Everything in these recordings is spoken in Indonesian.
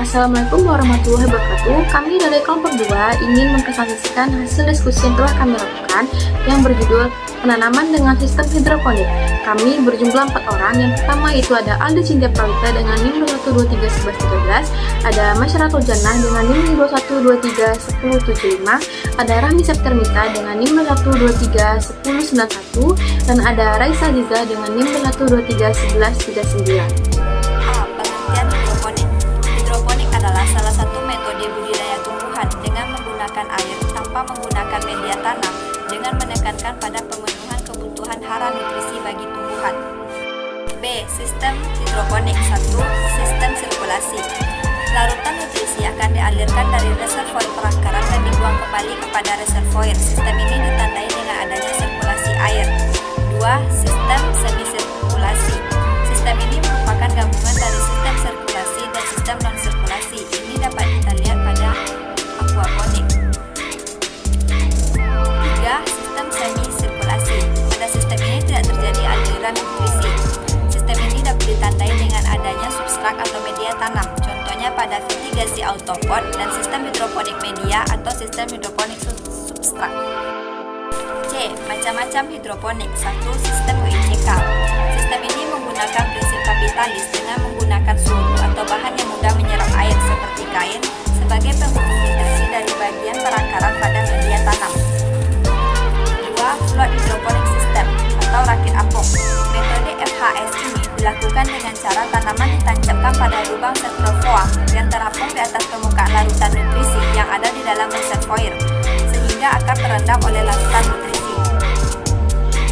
Assalamualaikum warahmatullahi wabarakatuh. Kami dari kelompok 2 ingin mempresentasikan hasil diskusi yang telah kami lakukan yang berjudul penanaman dengan sistem hidroponik. Kami berjumlah 4 orang. Yang pertama itu ada Aldi Cynthia Prawita dengan NIM 21231113, ada Masyaratul Jannah dengan NIM 21231075, ada Rahmi Septermita dengan NIM 21231091, dan ada Raisa Liza dengan NIM 21231139. Pengertian hidroponik. Hidroponik adalah salah satu metode budidaya tumbuhan dengan menggunakan air tanpa menggunakan media tanam dengan menekankan pada pemenuhan kebutuhan hara nutrisi bagi tumbuhan. B. Sistem hidroponik. 1. Sistem sirkulasi. Larutan nutrisi akan dialirkan dari reservoir perakaran dan dibuang kembali kepada reservoir. Sistem ini ditandai dengan adanya sirkulasi air. 2. Sistem semi-sirkulasi. Sistem ini merupakan gabungan dari sistem sirkulasi dan sistem non-sirkulasi. Ini dapat kita lihat pada aquaponik. 3. Sistem semi-sirkulasi. Pada sistem ini tidak terjadi aliran nutrisi. Sistem ini dapat ditandai dengan adanya substrat atau media tanam. Contohnya pada mitigasi autopot dan sistem hidroponik media atau sistem hidroponik substrat. C. Macam-macam hidroponik. 1. Sistem WICK. Sistem ini menggunakan prinsip kapitalis dengan menggunakan sumbu atau bahan yang mudah menyerap air seperti kain sebagai penghubung nutrisi dari bagian perakaran pada media tanam. 2. Float hidroponik system atau rakit apung. Metode FHS ini dilakukan dengan cara tanaman ditancapkan pada lubang setrofoam yang terapung di atas permukaan larutan nutrisi yang ada di dalam reservoir sehingga akar terendam oleh larutan nutrisi.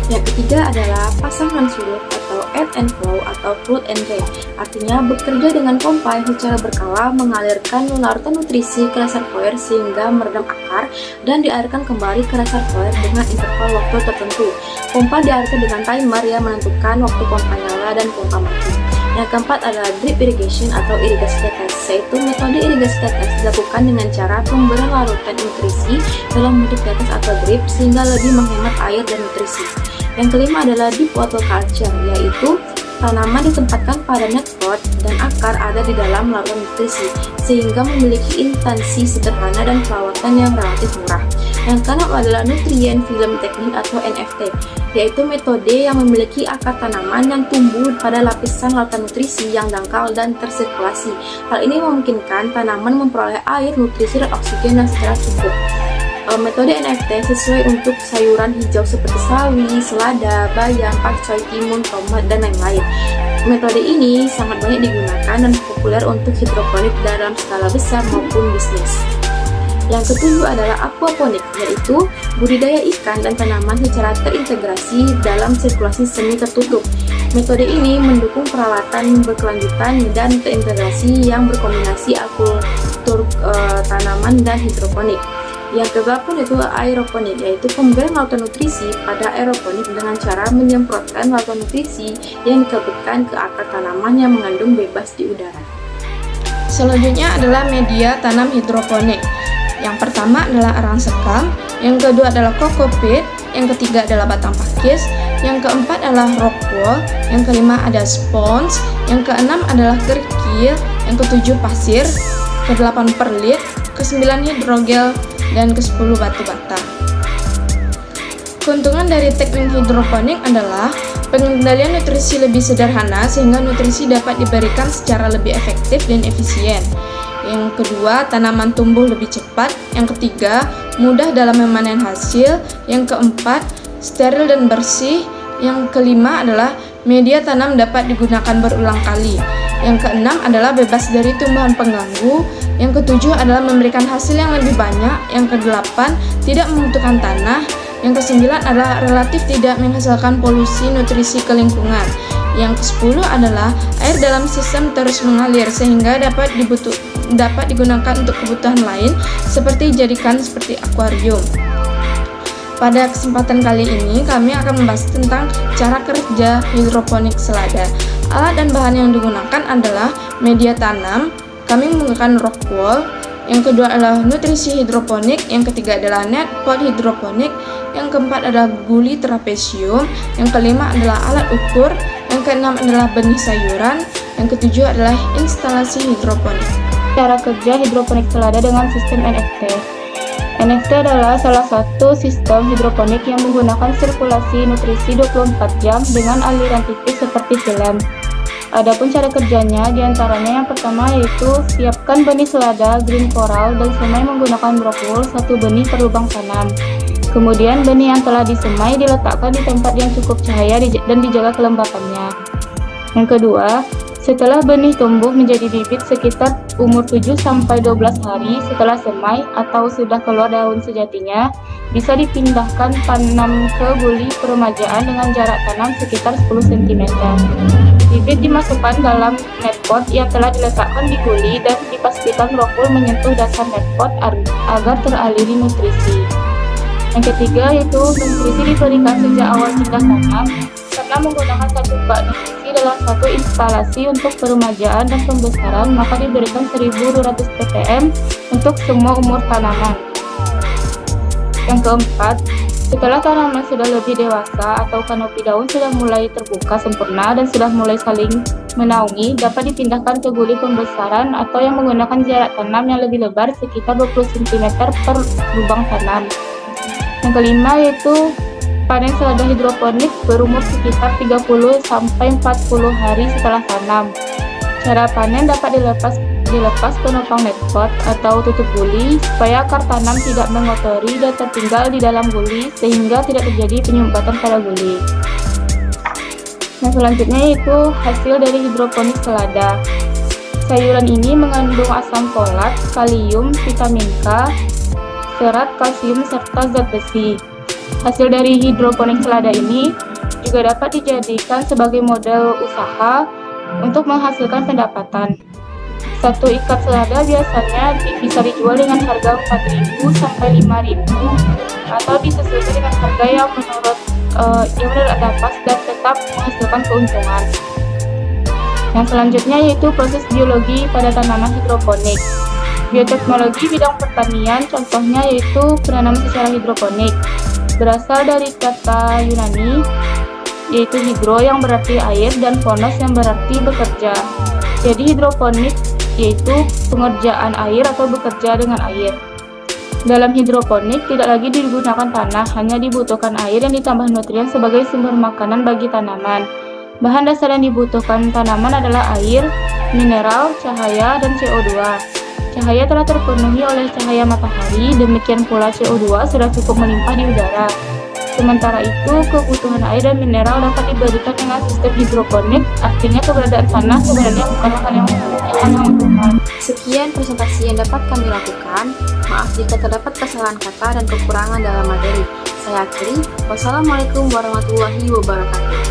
Yang ketiga adalah pasangan surut atau ebb and flow atau flood and drain. Artinya bekerja dengan pompa yang secara berkala mengalirkan larutan nutrisi ke reservoir sehingga meredam akar dan dialirkan kembali ke reservoir dengan interval waktu tertentu. Pompa dialirkan dengan timer yang menentukan waktu pompa nyala dan pompa mati. Yang keempat adalah drip irrigation atau irigasi tetes, yaitu metode irigasi tetes dilakukan dengan cara pemberian larutan nutrisi dalam bentuk tetes atau drip sehingga lebih menghemat air dan nutrisi. Yang kelima adalah deep water culture, yaitu tanaman ditempatkan pada net pot dan akar ada di dalam larutan nutrisi sehingga memiliki intensi sederhana dan perawatan yang relatif murah. Yang keenam adalah nutrient film technique atau NFT, yaitu metode yang memiliki akar tanaman yang tumbuh pada lapisan larutan nutrisi yang dangkal dan tersirkulasi. Hal ini memungkinkan tanaman memperoleh air, nutrisi, dan oksigen yang secara cukup. Metode NFT sesuai untuk sayuran hijau seperti sawi, selada, bayam, pakcoy, timun, tomat, dan lain-lain. Metode ini sangat banyak digunakan dan populer untuk hidroponik dalam skala besar maupun bisnis. Yang ketujuh adalah aquaponik, yaitu budidaya ikan dan tanaman secara terintegrasi dalam sirkulasi semi tertutup. Metode ini mendukung peralatan berkelanjutan dan terintegrasi yang berkombinasi akultur tanaman dan hidroponik. Yang ke-8 itu aeroponik, yaitu pemberian larutan nutrisi pada aeroponik dengan cara menyemprotkan larutan nutrisi yang dikabutkan ke akar tanaman yang mengandung bebas di udara. Selanjutnya adalah media tanam hidroponik. Yang pertama adalah arang sekam, yang kedua adalah kokopit, yang ketiga adalah batang pakis, yang keempat adalah rock wool, yang kelima ada sponge, yang keenam adalah kerikil, yang ketujuh pasir, ke-8 perlit, ke-9 hidrogel, dan ke-10 batu bata. Keuntungan dari teknik hidroponik adalah pengendalian nutrisi lebih sederhana sehingga nutrisi dapat diberikan secara lebih efektif dan efisien. Yang kedua, tanaman tumbuh lebih cepat. Yang ketiga, mudah dalam memanen hasil. Yang keempat, steril dan bersih. Yang kelima adalah media tanam dapat digunakan berulang kali. Yang keenam adalah bebas dari tumbuhan pengganggu. Yang ketujuh adalah memberikan hasil yang lebih banyak. Yang kedelapan, tidak membutuhkan tanah. Yang kesembilan adalah relatif tidak menghasilkan polusi nutrisi ke lingkungan. Yang ke-10 adalah air dalam sistem terus mengalir sehingga dapat digunakan untuk kebutuhan lain seperti jadikan seperti akuarium. Pada kesempatan kali ini kami akan membahas tentang cara kerja hidroponik selada. Alat dan bahan yang digunakan adalah media tanam. Kami menggunakan rock wool. Yang kedua adalah nutrisi hidroponik, yang ketiga adalah net pot hidroponik, yang keempat adalah guli trapesium, yang kelima adalah alat ukur, yang keenam adalah benih sayuran, yang ketujuh adalah instalasi hidroponik. Cara kerja hidroponik selada dengan sistem NFT. NFT adalah salah satu sistem hidroponik yang menggunakan sirkulasi nutrisi 24 jam dengan aliran tipis seperti film. Adapun cara kerjanya diantaranya yang pertama yaitu siapkan benih selada, green coral, dan semai menggunakan brokul 1 benih per lubang tanam. Kemudian benih yang telah disemai diletakkan di tempat yang cukup cahaya dan dijaga kelembapannya. Yang kedua, setelah benih tumbuh menjadi bibit sekitar umur 7-12 hari setelah semai atau sudah keluar daun sejatinya, bisa dipindahkan tanam ke guli peremajaan dengan jarak tanam sekitar 10 cm. Bibit dimasukkan dalam net pot yang telah diletakkan di guli dan dipastikan brokul menyentuh dasar net pot agar teraliri nutrisi. Yang ketiga yaitu nutrisi diberikan sejak awal pindah tanam karena menggunakan satu bak nutrisi dalam satu instalasi untuk peremajaan dan pembesaran, maka diberikan 1200 ppm untuk semua umur tanaman. Yang keempat, setelah tanaman sudah lebih dewasa atau kanopi daun sudah mulai terbuka sempurna dan sudah mulai saling menaungi, dapat dipindahkan ke guli pembesaran atau yang menggunakan jarak tanam yang lebih lebar sekitar 20 cm per lubang tanam. Yang kelima yaitu panen selada hidroponik berumur sekitar 30-40 hari setelah tanam. Cara panen dapat dilepas penopang net pot atau tutup guli supaya akar tanam tidak mengotori dan tertinggal di dalam guli sehingga tidak terjadi penyumbatan pada guli. Nah, selanjutnya yaitu hasil dari hidroponik selada. Sayuran ini mengandung asam folat, kalium, vitamin K, serat, kalsium, serta zat besi. Hasil dari hidroponik selada ini juga dapat dijadikan sebagai model usaha untuk menghasilkan pendapatan. Satu ikat selada biasanya bisa dijual dengan harga 4.000 sampai 5.000 atau disesuaikan dengan harga yang menurut dapat dan tetap menghasilkan keuntungan. Yang selanjutnya yaitu proses biologi pada tanaman hidroponik. Bioteknologi bidang pertanian contohnya yaitu penanaman secara hidroponik. Berasal dari kata Yunani yaitu hidro yang berarti air dan ponos yang berarti bekerja. Jadi hidroponik yaitu pengerjaan air atau bekerja dengan air. Dalam hidroponik tidak lagi digunakan tanah, hanya dibutuhkan air yang ditambah nutrien sebagai sumber makanan bagi tanaman. Bahan dasar yang dibutuhkan tanaman adalah air, mineral, cahaya, dan CO2. Cahaya telah terpenuhi oleh cahaya matahari, demikian pula CO2 sudah cukup melimpah di udara. Sementara itu, kebutuhan air dan mineral dapat diberikan dengan sistem hidroponik, artinya keberadaan tanah sebenarnya bukanlah hal yang membutuhkan. Sekian presentasi yang dapat kami lakukan. Maaf jika terdapat kesalahan kata dan kekurangan dalam materi. Saya akhiri. Wassalamualaikum warahmatullahi wabarakatuh.